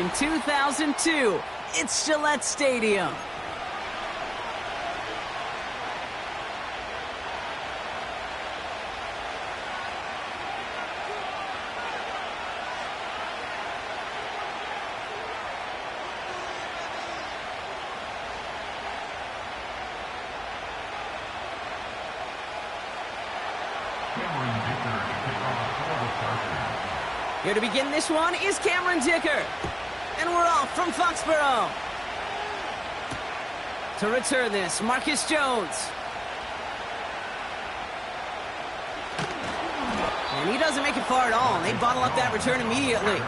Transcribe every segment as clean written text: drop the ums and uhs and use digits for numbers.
in 2002. It's Gillette Stadium. Here to begin this one is Cameron Dicker. And we're off from Foxborough. To return this, Marcus Jones. And he doesn't make it far at all. And they bottle up that return immediately.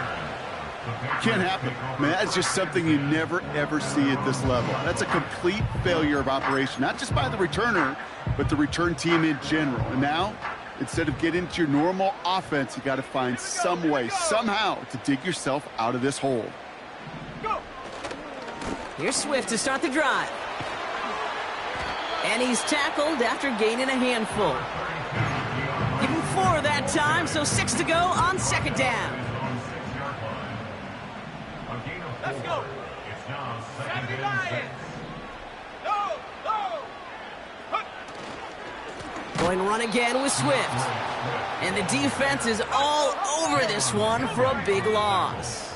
Can't happen. Man, that's just something you never, ever see at this level. That's a complete failure of operation, not just by the returner, but the return team in general. And now, instead of getting into your normal offense, you got to find some way, somehow, to dig yourself out of this hole. Here's Swift to start the drive. And he's tackled after gaining a handful. Give him 4 that time, so 6 to go on second down. Let's go. Going to run again with Swift. And the defense is all over this one for a big loss.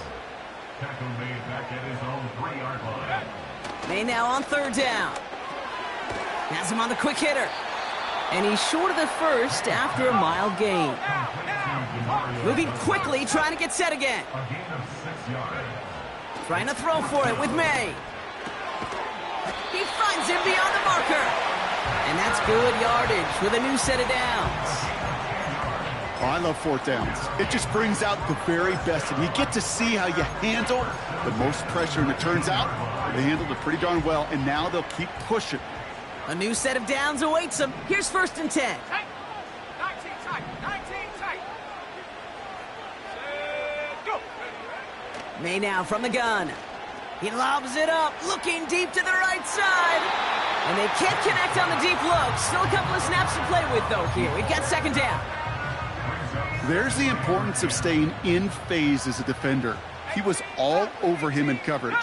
May now on third down. Has him on the quick hitter. And he's short of the first after a mild gain. Moving quickly, trying to get set again. Trying to throw for it with May. He finds him beyond the marker. And that's good yardage with a new set of downs. Oh, I love fourth downs. It just brings out the very best. And you get to see how you handle the most pressure. And it turns out they handled it pretty darn well. And now they'll keep pushing. A new set of downs awaits them. Here's 1st and 10. 19 tight. 19 tight. Go. May now from the gun. He lobs it up, looking deep to the right side. And they can't connect on the deep look. Still a couple of snaps to play with, though, here. We've got second down. There's the importance of staying in phase as a defender. He was all over him in coverage.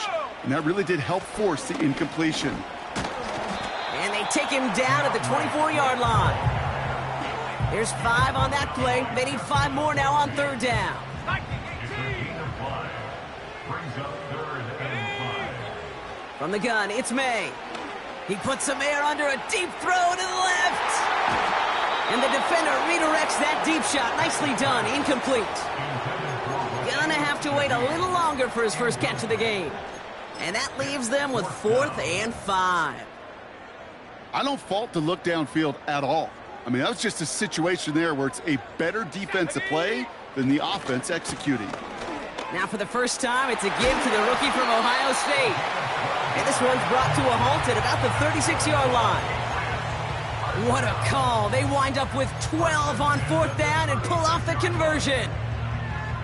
And that really did help force the incompletion. And they take him down at the 24-yard line. There's 5 on that play. They need 5 more now on third down. From the gun, it's May. He puts some air under a deep throw to the left. And the defender redirects that deep shot. Nicely done. Incomplete. Gonna have to wait a little longer for his first catch of the game. And that leaves them with 4th and 5. I don't fault the look downfield at all. I mean, that was just a situation there where it's a better defensive play than the offense executing. Now for the first time, it's a give to the rookie from Ohio State. And this one's brought to a halt at about the 36-yard line. What a call. They wind up with 12 on 4th down and pull off the conversion.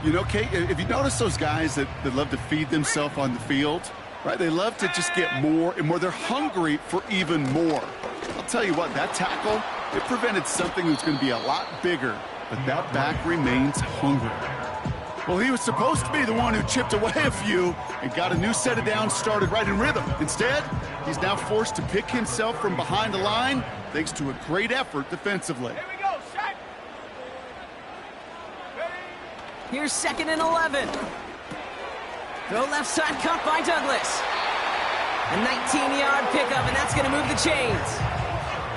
You know, Kate, if you notice those guys that love to feed themselves on the field, right? They love to just get more and more. They're hungry for even more. I'll tell you what, that tackle, it prevented something that's going to be a lot bigger, but that back remains hungry. Well, he was supposed to be the one who chipped away a few and got a new set of downs started right in rhythm. Instead, he's now forced to pick himself from behind the line thanks to a great effort defensively. Here we go, shot. Here's 2nd and 11. Throw left side cut by Douglas. A 19-yard pickup, and that's going to move the chains.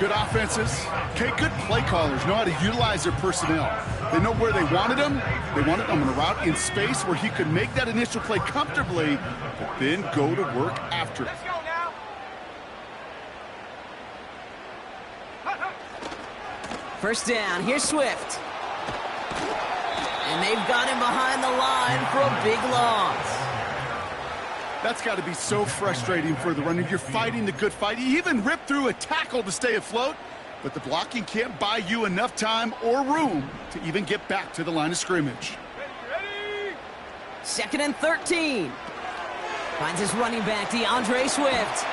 Good offenses. Okay, good play callers know how to utilize their personnel. They know where they wanted him. They wanted him on a route in space where he could make that initial play comfortably, but then go to work after it. Let's go now. First down, here's Swift. And they've got him behind the line for a big loss. That's got to be so frustrating for the runner. You're fighting the good fight. You even ripped through a tackle to stay afloat, but the blocking can't buy you enough time or room to even get back to the line of scrimmage. Ready. 2nd and 13. Finds his running back, DeAndre Swift.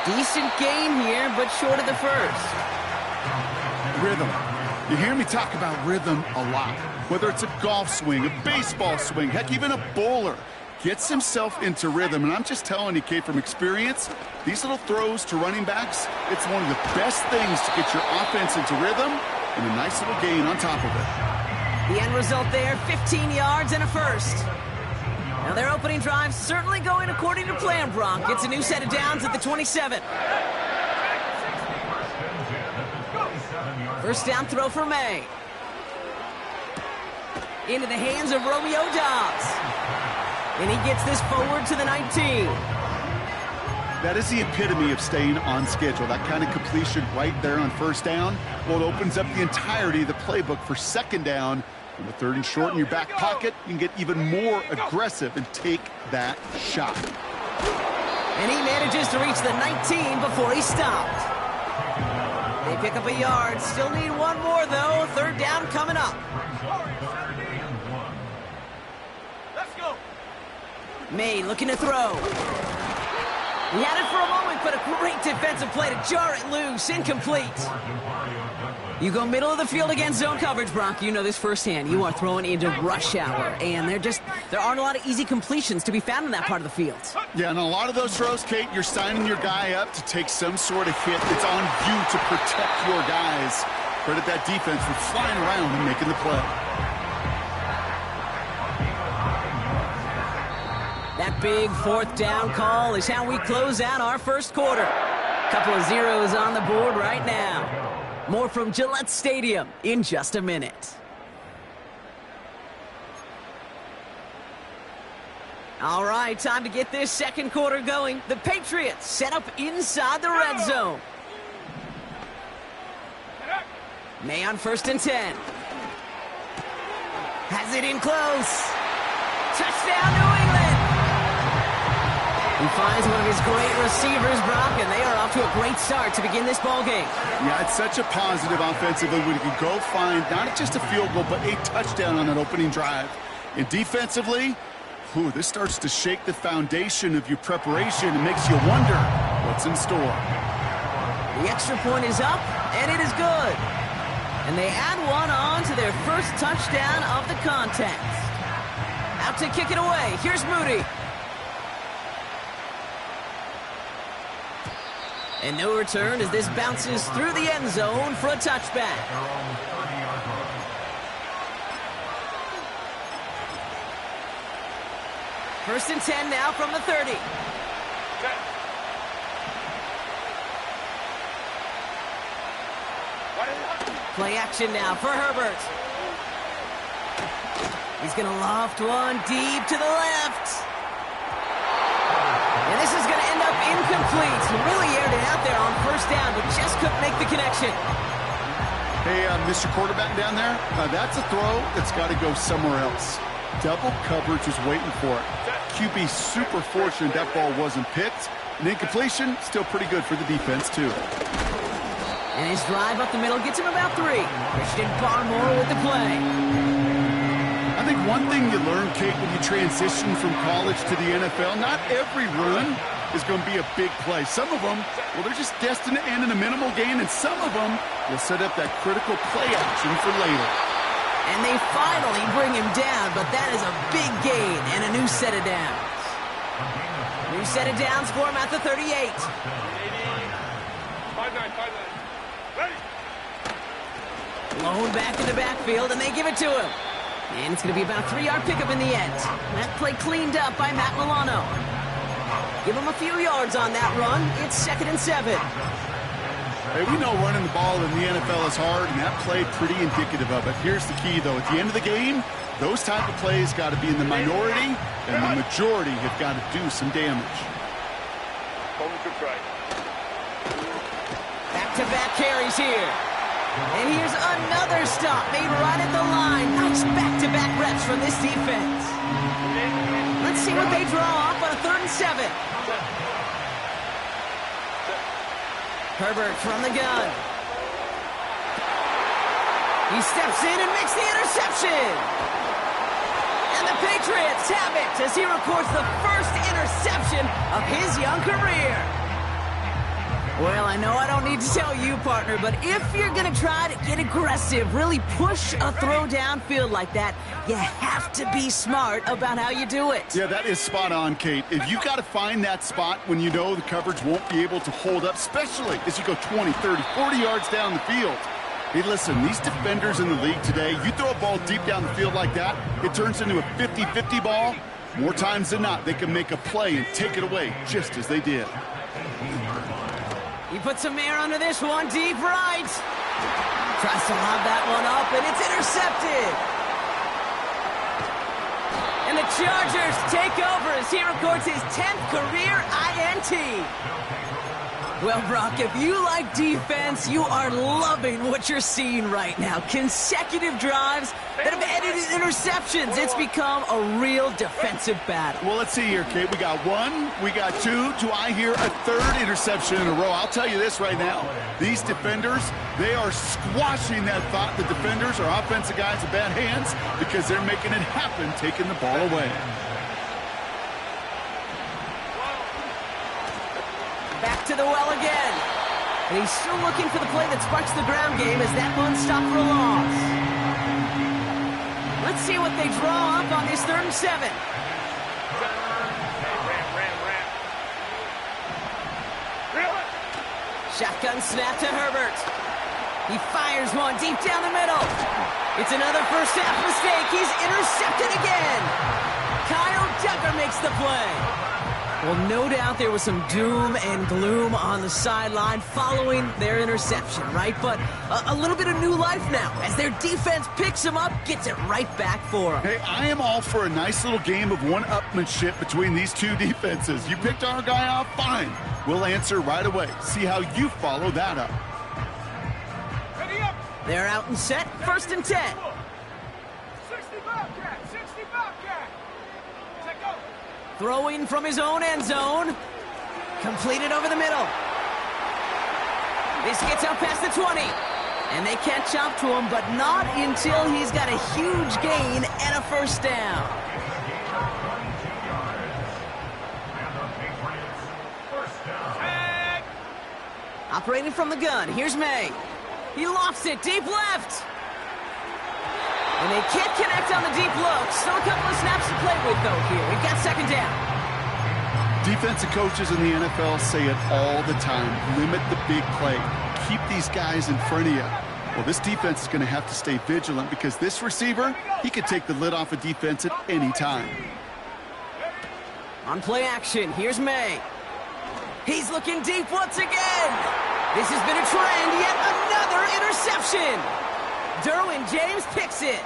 Decent gain here, but short of the first. Rhythm. You hear me talk about rhythm a lot. Whether it's a golf swing, a baseball swing, heck, even a bowler. gets himself into rhythm. And I'm just telling you, Kate, from experience, these little throws to running backs, it's one of the best things to get your offense into rhythm and a nice little gain on top of it. The end result there, 15 yards and a first. Now their opening drive certainly going according to plan, Bronk. Gets a new set of downs at the 27. First down throw for May. Into the hands of Romeo Dobbs. And he gets this forward to the 19. That is the epitome of staying on schedule. That kind of completion right there on first down. Well, it opens up the entirety of the playbook for second down. And with 3rd and short in your back pocket, you can get even more aggressive and take that shot. And he manages to reach the 19 before he stopped. They pick up a yard. Still need one more, though. 3rd down coming up. Let's go. May looking to throw. He had it for a moment, but a great defensive play to jar it loose. Incomplete. You go middle of the field against zone coverage, Bronk. You know this firsthand. You are throwing into rush hour, and there aren't a lot of easy completions to be found in that part of the field. Yeah, and a lot of those throws, Kate, you're signing your guy up to take some sort of hit. It's on you to protect your guys. Credit that defense for flying around and making the play. That big 4th down call is how we close out our first quarter. Couple of zeros on the board right now. More from Gillette Stadium in just a minute. All right, time to get this second quarter going. The Patriots set up inside the red zone. May on 1st and 10. Has it in close. Touchdown, New England. He finds one of his great receivers, Brock, and they are off to a great start to begin this ball game. Yeah, it's such a positive offensively when you can go find not just a field goal, but a touchdown on that opening drive. And defensively, this starts to shake the foundation of your preparation and makes you wonder what's in store. The extra point is up, and it is good. And they add one on to their first touchdown of the contest. Out to kick it away. Here's Moody. And no return as this bounces through the end zone for a touchback. First and 10 now from the 30. Play action now for Herbert. He's going to loft one deep to the left. And this is going to end up incomplete. He really aired it out there on first down, but just couldn't make the connection. Hey, Mr. Quarterback down there, that's a throw that's got to go somewhere else. Double coverage was waiting for it. QB super fortunate that ball wasn't picked. And incompletion, still pretty good for the defense, too. And his drive up the middle gets him about 3. Christian Barmore with the play. I think one thing you learn, Kate, when you transition from college to the NFL, not every run is going to be a big play. Some of them, well, they're just destined to end in a minimal gain, and some of them will set up that critical play action for later. And they finally bring him down, but that is a big gain and a new set of downs. New set of downs for him at the 38. 5-9. Ready. Blown back in the backfield, and they give it to him. And it's going to be about a 3-yard pickup in the end. That play cleaned up by Matt Milano. Give him a few yards on that run. It's 2nd and 7. Hey, we know running the ball in the NFL is hard, and that play pretty indicative of it. Here's the key, though. At the end of the game, those type of plays got to be in the minority, and the majority have got to do some damage. Back-to-back carries here. And here's another stop made right at the line. Nice back-to-back reps from this defense. Let's see what they draw up on a 3rd and 7. Herbert from the gun. He steps in and makes the interception. And the Patriots have it as he records the first interception of his young career. Well, I know I don't need to tell you, partner, but if you're going to try to get aggressive, really push a throw downfield like that, you have to be smart about how you do it. Yeah, that is spot on, Kate. If you got to find that spot when you know the coverage won't be able to hold up, especially as you go 20, 30, 40 yards down the field. Hey, listen, these defenders in the league today, you throw a ball deep down the field like that, it turns into a 50-50 ball. More times than not, they can make a play and take it away, just as they did. He puts some air under this one, deep right. Tries to lob that one up, and it's intercepted. And the Chargers take over as he records his 10th career INT. Well, Brock, if you like defense, you are loving what you're seeing right now. Consecutive drives that have ended in interceptions. It's become a real defensive battle. Well, let's see here, Kate. We got one, we got two. Do I hear a third interception in a row? I'll tell you this right now. These defenders, they are squashing that thought the defenders are offensive guys in bad hands because they're making it happen, taking the ball away. Back to the well again. And he's still looking for the play that sparks the ground game as that one stopped for a loss. Let's see what they draw up on this 3rd and 7. Shotgun snap to Herbert. He fires one deep down the middle. It's another first half mistake. He's intercepted again. Kyle Duggar makes the play. Well, no doubt there was some doom and gloom on the sideline following their interception, right? But a little bit of new life now as their defense picks him up, gets it right back for them. Hey, I am all for a nice little game of one-upmanship between these two defenses. You picked our guy off, fine. We'll answer right away. See how you follow that up. They're out and set, 1st and 10. 60 Bobcat, 60 Bobcat. Check out. Throwing from his own end zone. Completed over the middle. This gets out past the 20. And they catch up to him, but not until he's got a huge gain and a first down. Operating from the gun, here's May. He lofts it deep left. And they can't connect on the deep look. Still a couple of snaps to play with, though, here. We've got 2nd down. Defensive coaches in the NFL say it all the time. Limit the big play. Keep these guys in front of you. Well, this defense is going to have to stay vigilant because this receiver, he could take the lid off a defense at any time. On play action, here's May. He's looking deep once again. This has been a trend, yet another interception. Derwin James picks it.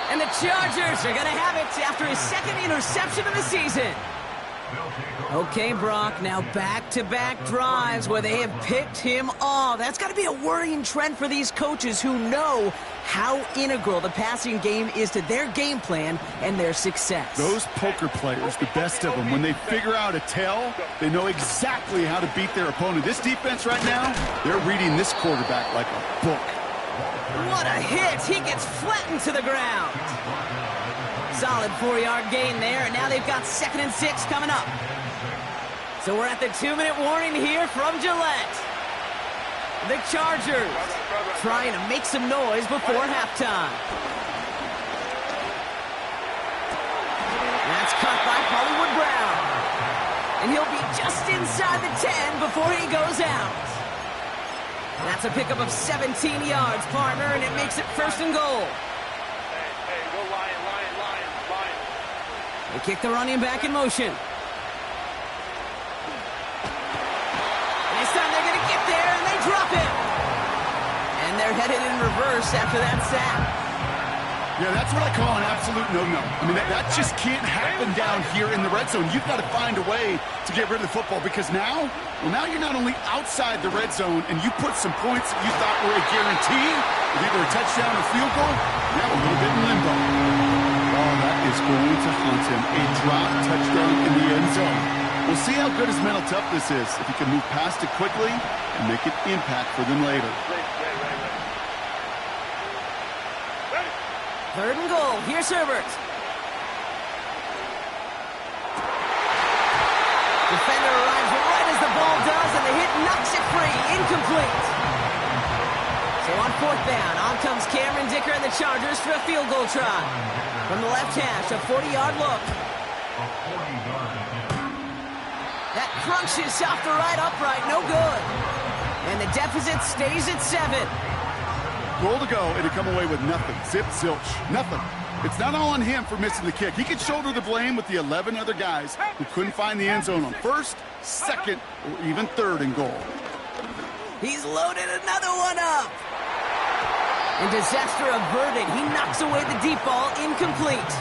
And the Chargers are going to have it after his 2nd interception of the season. Okay, Brock, now back-to-back drives where they have picked him off. That's got to be a worrying trend for these coaches who know how integral the passing game is to their game plan and their success. Those poker players, the best of them, when they figure out a tell, they know exactly how to beat their opponent. This defense right now, they're reading this quarterback like a book. What a hit! He gets flattened to the ground. Solid 4-yard gain there, and now they've got 2nd and 6 coming up. So we're at the 2-minute warning here from Gillette. The Chargers trying to make some noise before halftime. That's caught by Hollywood Brown. And he'll be just inside the 10 before he goes out. That's a pickup of 17 yards, partner, and it makes it 1st and goal. Hey, go Lion. They kick the running back in motion. And this time they're going to get there, and they drop it. And they're headed in reverse after that sack. Yeah, that's what I call an absolute no-no. I mean, that just can't happen down here in the red zone. You've got to find a way to get rid of the football because now you're not only outside the red zone and you put some points that you thought were a guarantee, with either a touchdown or field goal, you have a little bit in limbo. Oh, that is going to haunt him. A drop touchdown in the end zone. We'll see how good his mental toughness is if he can move past it quickly and make an impact for them later. 3rd and goal. Here's Herbert. Defender arrives right as the does, and the hit knocks it free. Incomplete. So on fourth down, on comes Cameron Dicker and the Chargers for a field goal try. From the left hash, a 40-yard look. That crunches off the right upright, no good. And the deficit stays at 7. Goal to go, and to come away with nothing. Zip, zilch, nothing. It's not all on him for missing the kick. He could shoulder the blame with the 11 other guys who couldn't find the end zone on first, second, or even third and goal. He's loaded another one up. And disaster averted. He knocks away the deep ball, incomplete.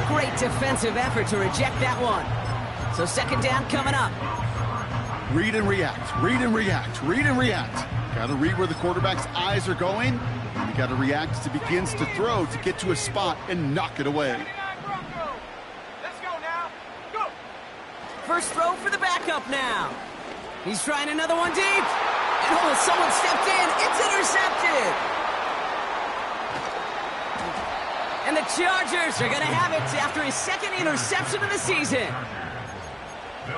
Great defensive effort to reject that one. So second down coming up. Read and react, read and react, read and react. Got to read where the quarterback's eyes are going. And you got to react as he begins to throw to get to a spot and knock it away. Let's go now. Go. First throw for the backup now. He's trying another one deep. And oh, someone stepped in. It's intercepted. And the Chargers are going to have it after his second interception of the season.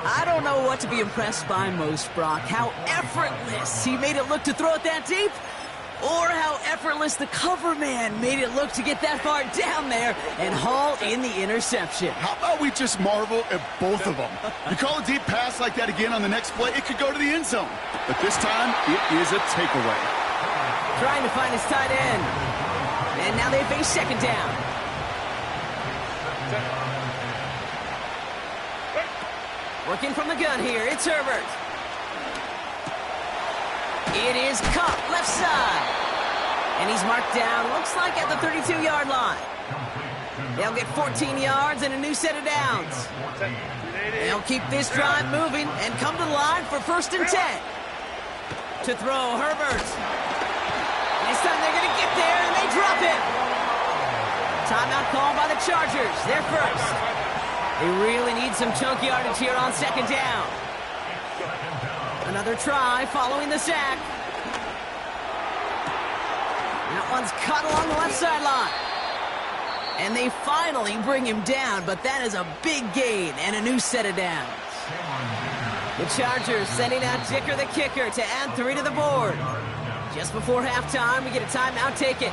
I don't know what to be impressed by most, Brock. How effortless he made it look to throw it that deep, or how effortless the cover man made it look to get that far down there and haul in the interception. How about we just marvel at both of them? You call a deep pass like that again on the next play, it could go to the end zone. But this time, it is a takeaway. Trying to find his tight end. And now they face second down. Working from the gun here, it's Herbert. It is Cup, left side. And he's marked down, looks like at the 32-yard line. They'll get 14 yards and a new set of downs. They'll keep this drive moving and come to the line for first and 10. To throw, Herbert. This time they're going to get there, and they drop it. Timeout called by the Chargers. They're first. They really need some chunk yardage here on second down. Another try following the sack. That one's cut along the left sideline. And they finally bring him down, but that is a big gain and a new set of downs. The Chargers sending out Dicker the kicker to add 3 to the board. Just before halftime, we get a timeout taken.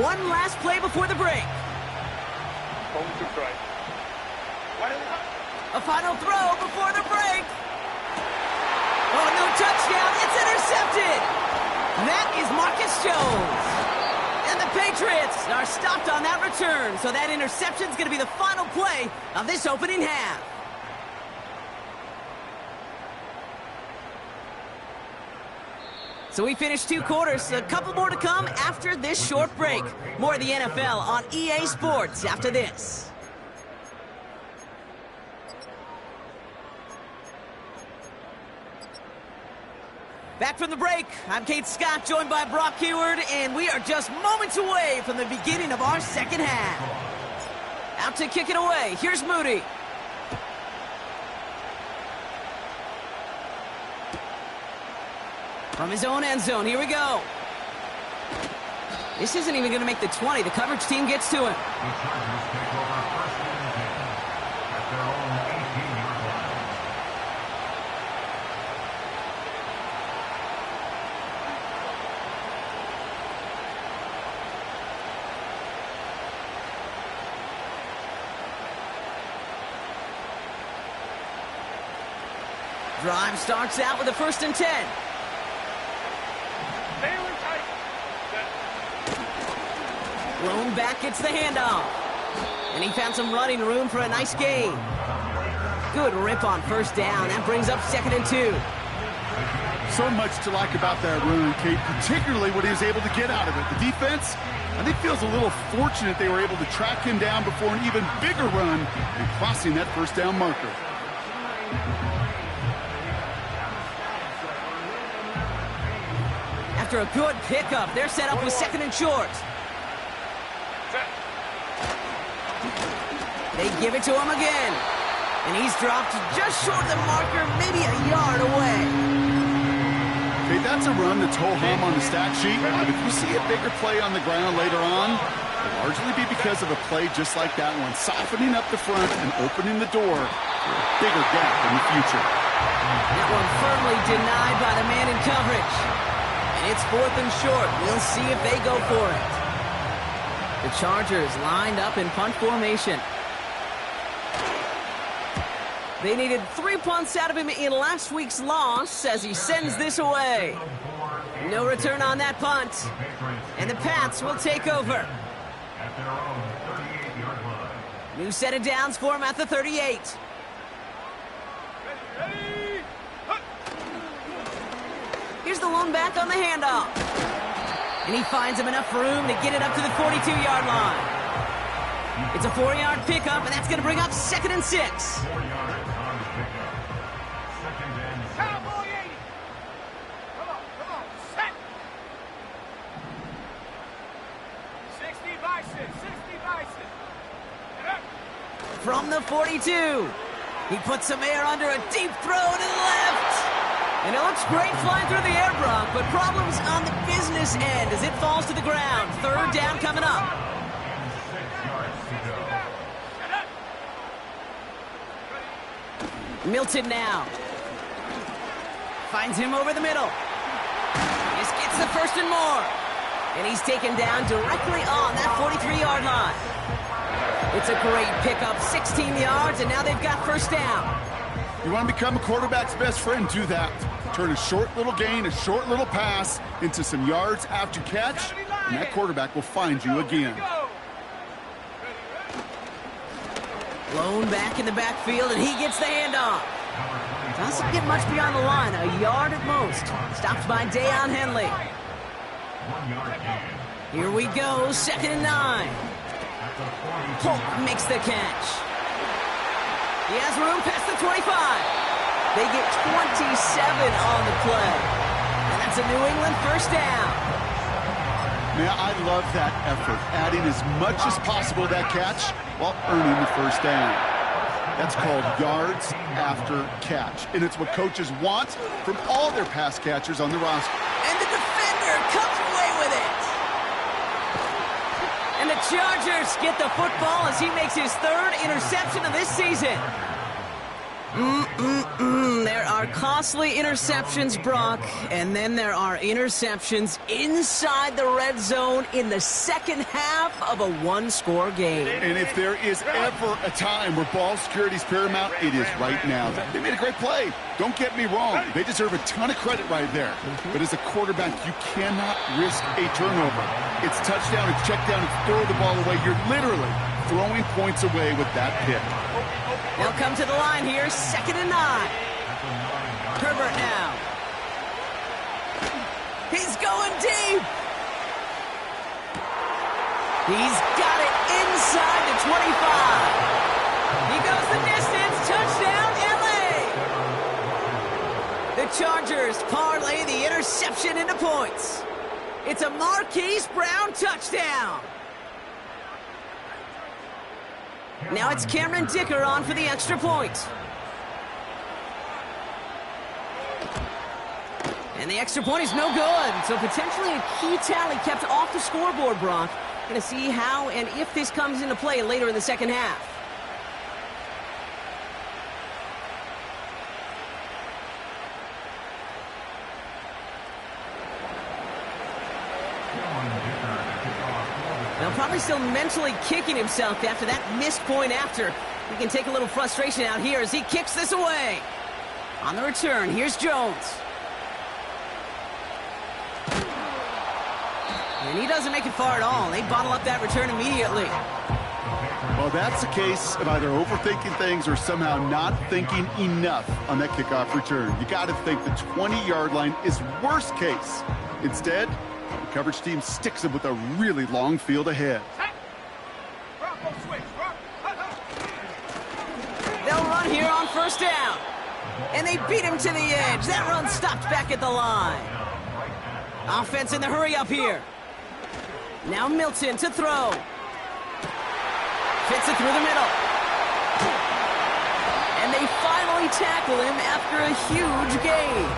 One last play before the break. A final throw before the break. Oh, no touchdown. It's intercepted. That is Marcus Jones. And the Patriots are stopped on that return. So that interception is going to be the final play of this opening half. So we finished 2 quarters. A couple more to come after this short break. More of the NFL on EA Sports after this. Back from the break, I'm Kate Scott, joined by Brock Keyword, and we are just moments away from the beginning of our second half. Out to kick it away, here's Moody. From his own end zone, here we go. This isn't even going to make the 20. The coverage team gets to him. Drive starts out with a first and 10. Blown back gets the handoff. And he found some running room for a nice gain. Good rip on first down. That brings up second and 2. So much to like about that run, Kate, particularly what he was able to get out of it. The defense, I think, feels a little fortunate they were able to track him down before an even bigger run and crossing that first down marker. After a good pickup, they're set up with second and short. They give it to him again. And he's dropped just short of the marker, maybe a yard away. Okay, that's a run that's ho-hum on the stat sheet. But if you see a bigger play on the ground later on, it'll largely be because of a play just like that one, softening up the front and opening the door for a bigger gap in the future. That one firmly denied by the man in coverage. And it's 4th and short. We'll see if they go for it. The Chargers lined up in punt formation. They needed 3 punts out of him in last week's loss as he sends this away. No return on that punt. And the Pats will take over. New set of downs for him at the 38. Here's the lone back on the handoff. And he finds him enough room to get it up to the 42-yard line. It's a 4-yard pickup, and that's going to bring up 2nd and 6. Cowboy 80. Come on, set. 60 Bison, 60 Bison. From the 42, he puts some air under a deep throw to the left. And it looks great flying through the air, Brock, but problems on the business end as it falls to the ground. 3rd down coming up. Milton now. Finds him over the middle. Just gets the 1st and more. And he's taken down directly on that 43-yard line. It's a great pickup, 16 yards, and now they've got 1st down. You want to become a quarterback's best friend, do that. Turn a short little gain, a short little pass into some yards after catch, and that quarterback will find you again. Lone back in the backfield, and he gets the handoff. Doesn't get much beyond the line, a yard at most. Stopped by Deion Henley. Here we go, 2nd and 9. Polk makes the catch. He has room past the 25. They get 27 on the play. And that's a New England 1st down. Man, I love that effort, adding as much as possible to that catch while earning the 1st down. That's called yards after catch. And it's what coaches want from all their pass catchers on the roster. And the defender comes away with it. And the Chargers get the football as he makes his 3rd interception of this season. There are costly interceptions, Brock, and then there are interceptions inside the red zone in the second half of a one-score game. And if there is ever a time where ball security is paramount, it is right now. They made a great play. Don't get me wrong. They deserve a ton of credit right there. But as a quarterback, you cannot risk a turnover. It's touchdown, it's check down, it's throw the ball away. You're literally throwing points away with that pick. They'll come to the line here, 2nd and 9. Herbert now. He's going deep. He's got it inside the 25. He goes the distance. Touchdown, LA. The Chargers parlay the interception into points. It's a Marquise Brown touchdown. Now it's Cameron Dicker on for the extra point. And the extra point is no good. So potentially a key tally kept off the scoreboard, Brock. Going to see how and if this comes into play later in the second half. Now probably still mentally kicking himself after that missed point after. He can take a little frustration out here as he kicks this away. On the return, here's Jones. And he doesn't make it far at all. They bottle up that return immediately. Well, that's a case of either overthinking things or somehow not thinking enough on that kickoff return. You got to think the 20-yard line is worst case. Instead, the coverage team sticks them with a really long field ahead. They'll run here on 1st down. And they beat him to the edge. That run stopped back at the line. Offense in the hurry up here. Now Milton to throw. Fits it through the middle. And they finally tackle him after a huge gain.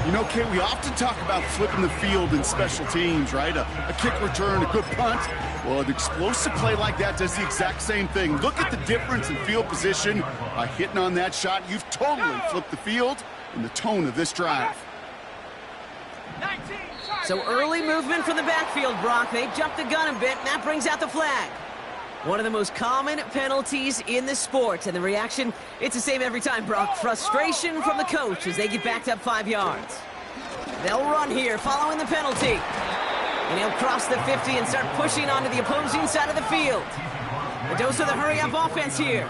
You know, Kate, we often talk about flipping the field in special teams, right? A kick return, a good punt. Well, an explosive play like that does the exact same thing. Look at the difference in field position. By hitting on that shot, you've totally flipped the field and the tone of this drive. So early movement from the backfield, Brock. They jumped the gun a bit, and that brings out the flag. One of the most common penalties in the sport, and the reaction, it's the same every time, Brock. Frustration from the coach as they get backed up 5 yards. They'll run here following the penalty. And he'll cross the 50 and start pushing onto the opposing side of the field. A dose of the hurry-up offense here.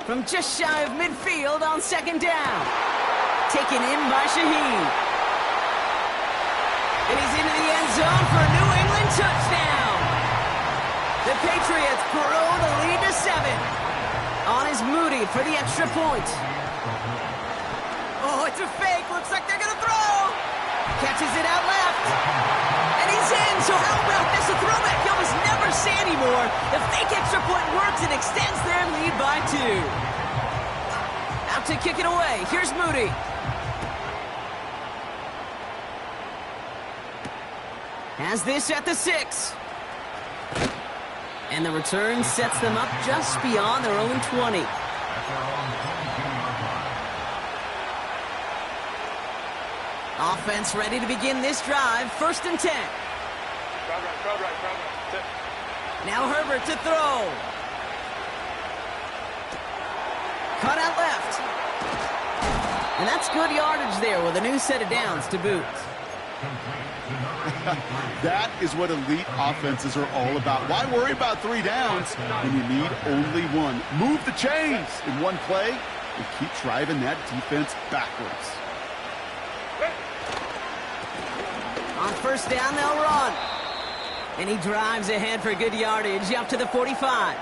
From just shy of midfield on second down. Taken in by Shaheed. And he's into the end zone for a New England touchdown. The Patriots grow the lead to 7. On is Moody for the extra point. Oh, it's a fake. Looks like they're going to throw. Catches it out left. And he's in. So how about this? A throwback you almost never see anymore. The fake extra point works and extends their lead by 2. Out to kick it away. Here's Moody. Has this at the 6. And the return sets them up just beyond their own 20. Offense ready to begin this drive. 1st and 10. Now Herbert to throw. Cut out left. And that's good yardage there with a new set of downs to boot. That is what elite offenses are all about. Why worry about 3 downs when you need only 1? Move the chains in one play and keep driving that defense backwards. On 1st down, they'll run. And he drives ahead for good yardage up to the 45.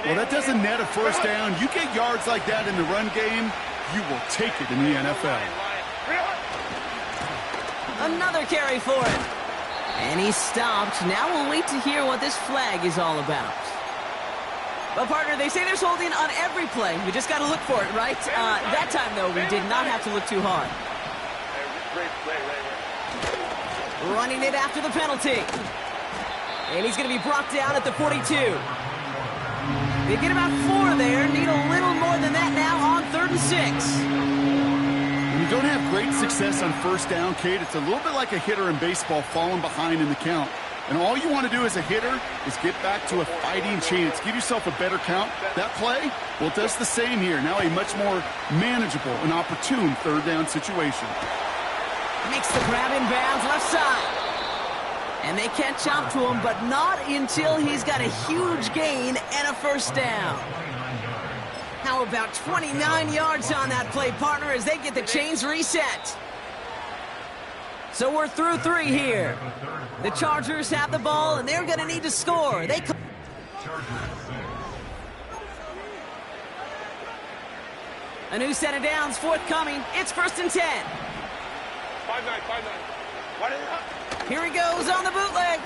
Well, that doesn't net a 1st down. You get yards like that in the run game, you will take it in the NFL. Another carry for it. And he's stopped. Now we'll wait to hear what this flag is all about. Well, partner, they say there's holding on every play. We just got to look for it, right? That time, though, we did not have to look too hard. Running it after the penalty. And he's going to be brought down at the 42. They get about 4 there. Need a little more than that now on 3rd and 6. When you don't have great success on 1st down, Kate, it's a little bit like a hitter in baseball falling behind in the count. And all you want to do as a hitter is get back to a fighting chance. Give yourself a better count. That play, well, it does the same here. Now a much more manageable and opportune 3rd down situation. Makes the grab in bounds left side. And they catch up to him, but not until he's got a huge gain and a 1st down. How about 29 yards on that play, partner, as they get the chains reset. So we're through 3 here. The Chargers have the ball, and they're going to need to score. A new set of downs forthcoming. It's 1st and 10. 5-9. Here he goes on the bootleg.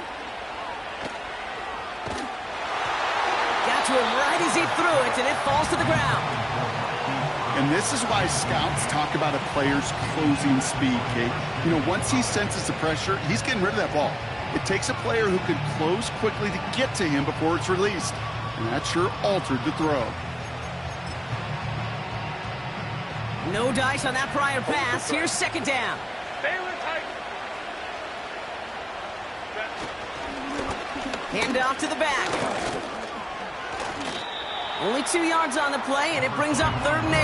Got to him right as he threw it, and it falls to the ground. And this is why scouts talk about a player's closing speed, Kate. You know, once he senses the pressure, he's getting rid of that ball. It takes a player who can close quickly to get to him before it's released. And that sure altered the throw. No dice on that prior pass. Here's 2nd down. Hand off to the back. Only 2 yards on the play, and it brings up 3rd and 8.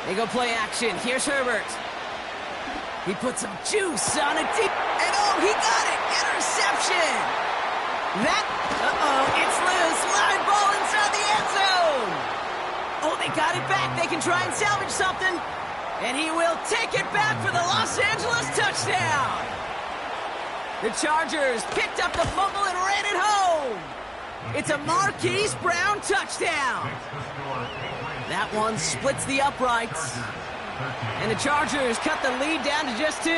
They go play action. Here's Herbert. He puts some juice on it deep. And oh, he got it. Interception. It's loose. Live ball inside the end zone. Oh, they got it back. They can try and salvage something. And he will take it back for the Los Angeles touchdown. The Chargers picked up the fumble and ran it home. It's a Marquise Brown touchdown. That one splits the uprights. And the Chargers cut the lead down to just 2.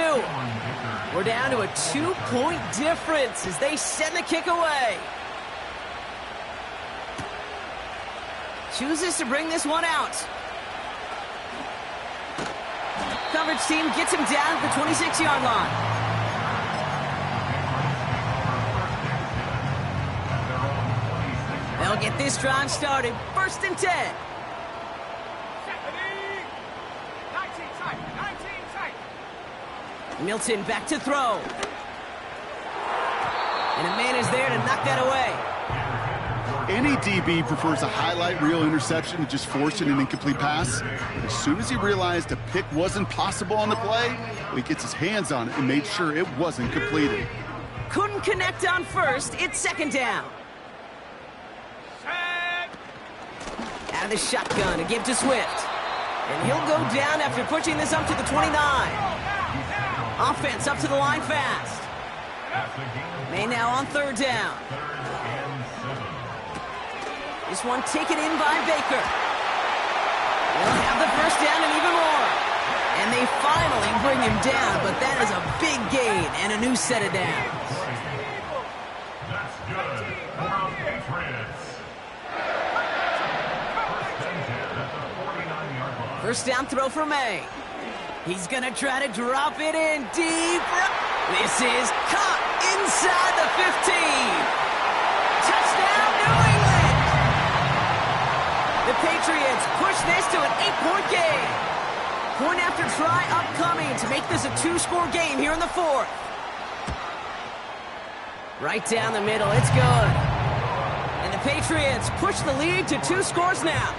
We're down to a 2-point difference as they send the kick away. Chooses to bring this one out. Coverage team gets him down at the 26-yard line. They'll get this drive started. 1st and 10. Milton back to throw. And a man is there to knock that away. Any DB prefers a highlight reel interception to just forcing an incomplete pass. But as soon as he realized a pick wasn't possible on the play, he gets his hands on it and made sure it wasn't completed. Couldn't connect on 1st. It's 2nd down. Out of the shotgun to give to Swift. And he'll go down after pushing this up to the 29. Offense up to the line fast. May now on 3rd down. This one taken in by Baker. They'll have the 1st down and even more. And they finally bring him down, but that is a big gain and a new set of downs. That's good. Brown Patriots. 1st down throw for May. He's going to try to drop it in deep. This is caught inside the 15. Touchdown, New England. The Patriots push this to an 8-point game. Point after try upcoming to make this a 2-score game here in the 4th. Right down the middle, it's good. And the Patriots push the lead to 2 scores now.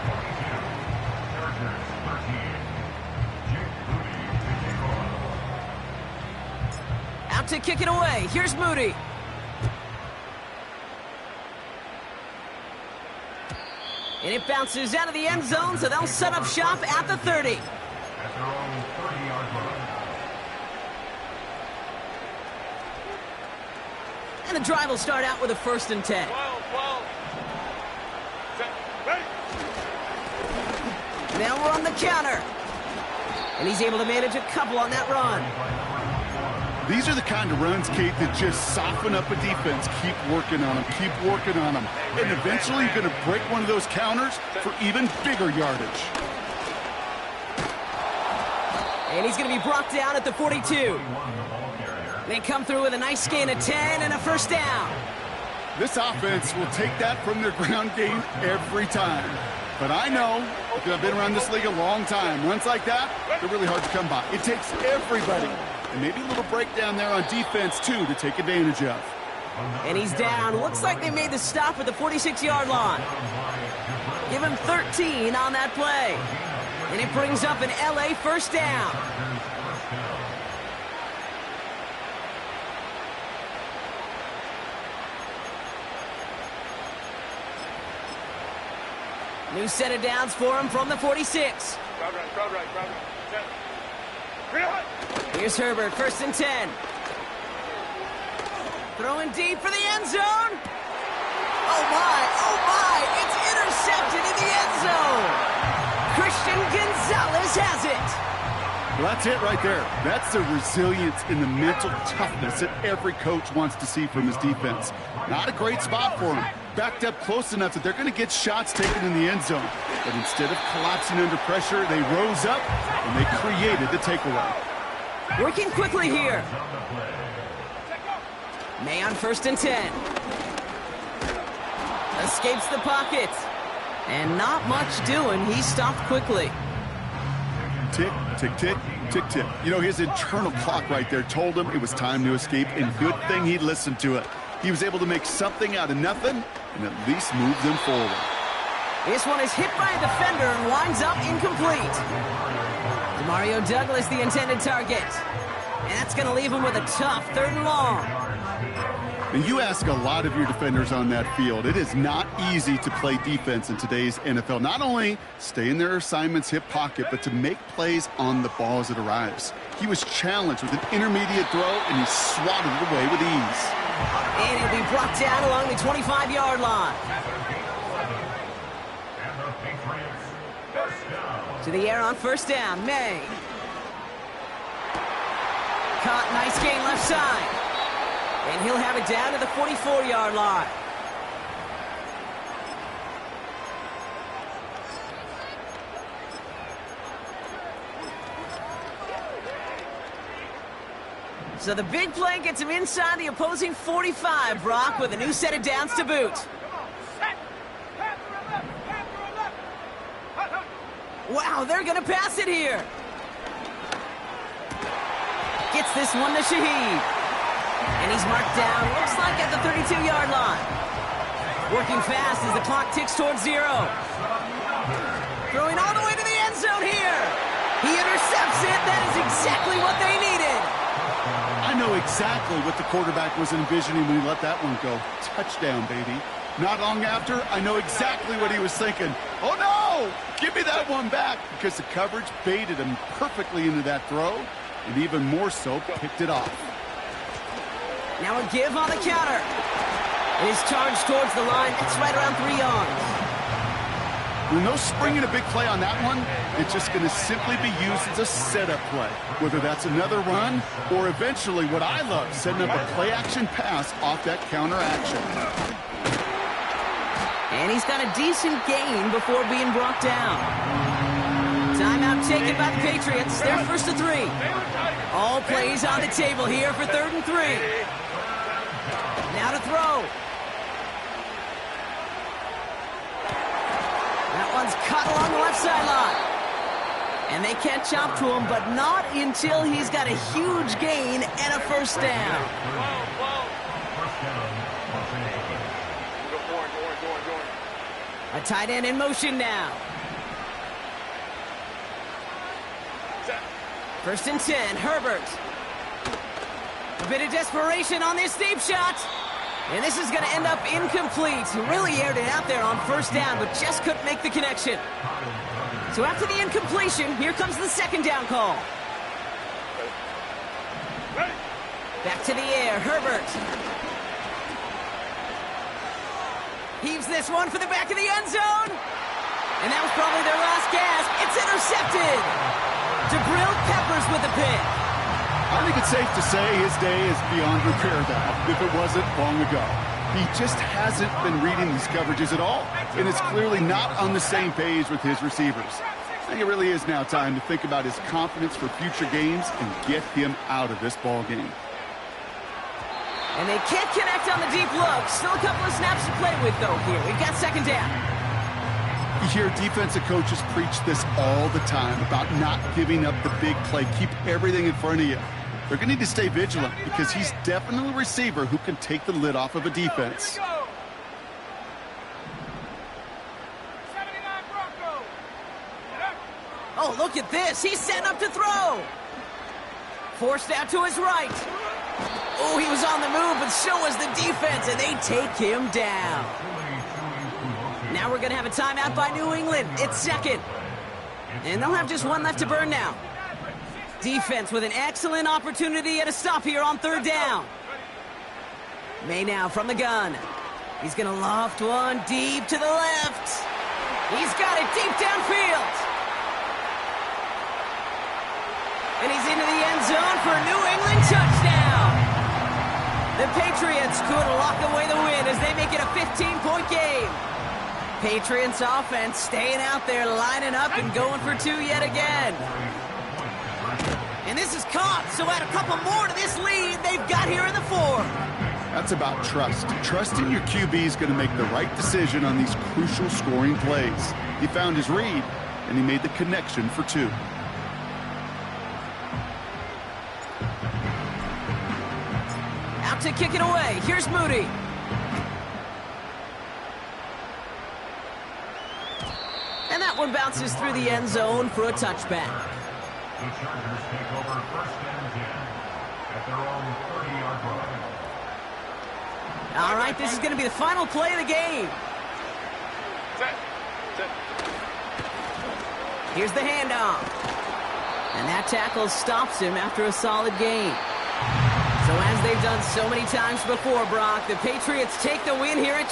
Out to kick it away. Here's Moody. And it bounces out of the end zone, so they'll set up shop at the 30. At their own 30-yard line. And the drive will start out with a 1st and 10. 12. Set. Ready. Now we're on the counter. And he's able to manage a couple on that run. These are the kind of runs, Kate, that just soften up a defense. Keep working on them, keep working on them. And eventually you're going to break one of those counters for even bigger yardage. And he's going to be brought down at the 42. They come through with a nice gain of 10 and a 1st down. This offense will take that from their ground game every time. But I know, because I've been around this league a long time, runs like that, they're really hard to come by. It takes everybody. And maybe a little breakdown there on defense, too, to take advantage of. And he's down. Looks like they made the stop at the 46-yard line. Give him 13 on that play. And it brings up an LA 1st down. New set of downs for him from the 46. Crowd right. Set. Here's Herbert, 1st and 10. Throwing deep for the end zone. Oh my, it's intercepted in the end zone. Christian Gonzalez has it. Well, that's it right there. That's the resilience and the mental toughness that every coach wants to see from his defense. Not a great spot for him. Backed up close enough that they're going to get shots taken in the end zone. But instead of collapsing under pressure, they rose up and they created the takeaway. Working quickly here. May on 1st and 10. Escapes the pocket. And not much doing. He stopped quickly. Tick, tick, tick, tick, tick. You know, his internal clock right there told him it was time to escape, and good thing he listened to it. He was able to make something out of nothing and at least move them forward. This one is hit by a defender and winds up incomplete. Mario Douglas, the intended target. And that's going to leave him with a tough 3rd and long. And you ask a lot of your defenders on that field. It is not easy to play defense in today's NFL. Not only stay in their assignment's hip pocket, but to make plays on the ball as it arrives. He was challenged with an intermediate throw, and he swatted it away with ease. And he'll be brought down along the 25-yard line. To the air on first down, May. Caught, nice gain left side. And he'll have it down to the 44-yard line. So the big play gets him inside the opposing 45, Brock, with a new set of downs to boot. Wow, they're going to pass it here. Gets this one to Shaheed. And he's marked down, looks like at the 32-yard line. Working fast as the clock ticks towards 0. Throwing all the way to the end zone here. He intercepts it. That is exactly what they needed. I know exactly what the quarterback was envisioning when he let that one go. Touchdown, baby. Not long after, I know exactly what he was thinking. Oh, no! Give me that one back, because the coverage baited him perfectly into that throw, and even more so, picked it off. Now a give on the counter. It is charged towards the line. It's right around 3 yards. With no springing a big play on that one, it's just going to simply be used as a setup play. Whether that's another run, or eventually what I love, setting up a play-action pass off that counter action. And he's got a decent gain before being brought down. Timeout taken by the Patriots. They're first to 3. All plays on the table here for 3rd and 3. Now to throw. That one's cut along the left sideline. And they can't chop to him, but not until he's got a huge gain and a first down. A tight end in motion now. 1st and 10, Herbert. A bit of desperation on this deep shot. And this is going to end up incomplete. He really aired it out there on first down, but just couldn't make the connection. So after the incompletion, here comes the 2nd down call. Back to the air, Herbert. Heaves this one for the back of the end zone. And that was probably their last gasp. It's intercepted. Jabril Peppers with the pick. I think it's safe to say his day is beyond repair now, if it wasn't long ago. He just hasn't been reading these coverages at all, and is clearly not on the same page with his receivers. I think it really is now time to think about his confidence for future games and get him out of this ball game. And they can't connect on the deep look. Still a couple of snaps to play with, though, here. We've got 2nd down. You hear defensive coaches preach this all the time about not giving up the big play. Keep everything in front of you. They're going to need to stay vigilant because he's definitely a receiver who can take the lid off of a defense. Oh, look at this. He's setting up to throw. Forced out to his right. Oh, he was on the move, but so was the defense, and they take him down. Now we're going to have a timeout by New England. It's 2nd. And they'll have just one left to burn now. Defense with an excellent opportunity at a stop here on 3rd down. May now from the gun. He's going to loft one deep to the left. He's got it deep downfield. And he's into the end zone for a New England touchdown. The Patriots could lock away the win as they make it a 15-point game. Patriots offense staying out there, lining up and going for 2 yet again. And this is caught, so add a couple more to this lead they've got here in the 4th. That's about trust. Trusting your QB is going to make the right decision on these crucial scoring plays. He found his read, and he made the connection for 2. Out to kick it away. Here's Moody. And that one bounces through the end zone for a touchback. The Chargers take over 1st and 10 at their own 30-yard line. All right, this is going to be the final play of the game. Here's the handoff. And that tackle stops him after a solid gain. So as they've done so many times before, Brock, the Patriots take the win here at